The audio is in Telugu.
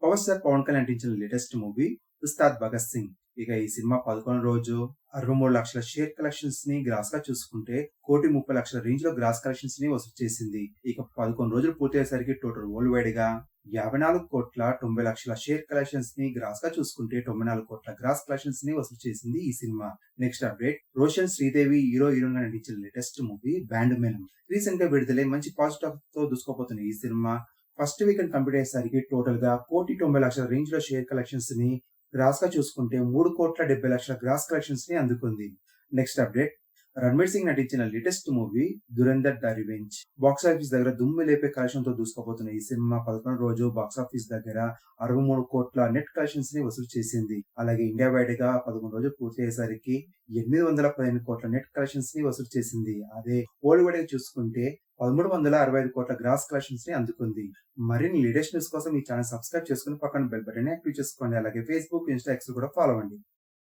పవర్ స్టార్ పవన్ కళ్యాణ్ నటించిన లేటెస్ట్ మూవీ ఉస్తాద్ భగత్ సింగ్. ఇక ఈ సినిమా 11 రోజు 63 లక్షల షేర్ కలెక్షన్స్ ని గ్రాస్ గా చూసుకుంటే 1,30,00,000 రేంజ్ లో గ్రాస్ కలెక్షన్స్ ని వసూలు చేసింది. ఇక 11 రోజులు పూర్తయ్యేసరికి టోటల్ వరల్డ్ వైడ్ గా 54,90,00,000 షేర్ కలెక్షన్స్ ని గ్రాస్ గా చూసుకుంటే 94 కోట్ల గ్రాస్ కలెక్షన్స్ ని వసూలు చేసింది ఈ cinema. Next update, Roshan Sridevi heroine గా నటించిన లేటెస్ట్ మూవీ బ్యాండ్ మేళం రీసెంట్ గా విడుదలై మంచి పాజిటివ్ తో దూసుకోబోతున్న ఈ సినిమా ఫస్ట్ వీకెండ్ కంప్లీట్ అయ్యేసరికి టోటల్ గా 1,90,00,000 రేంజ్ లో షేర్ కలెక్షన్స్ ని గ్రాస్ గా చూసుకుంటే 3,70,00,000 గ్రాస్ కలెక్షన్స్ ని అందుకుంది. నెక్స్ట్ అప్డేట్, రణ్వీర్ సింగ్ నటించిన latest movie Dhurandhar the revenge box office దగ్గర దుమ్ము లేపే కలెక్షన్ తో దూసుకోబోతున్న ఈ సినిమా 11 రోజు బాక్సాఫీస్ దగ్గర 63 కోట్ల నెట్ కలెక్షన్స్ ని వసూలు చేసింది. అలాగే ఇండియా వైడ్ గా 11 రోజులు పూర్తి అయ్యేసరికి 815 కోట్ల నెట్ కలెక్షన్స్ ని వసూలు చేసింది. అదే వరల్డ్ వైడ్ గా చూసుకుంటే 1365 కోట్ల గ్రాస్ కలెక్షన్స్ ని అందుకుంది. మరిన్ని లేటెస్ట్ న్యూస్ కోసం ఈ ఛానల్ సబ్స్క్రైబ్ చేసుకుని పక్కన బెల్ బటన్ యాక్టివ్ చేసుకోండి. అలాగే ఫేస్బుక్, ఇన్స్టా, ఎక్స్ కూడా ఫాలో అవ్వండి.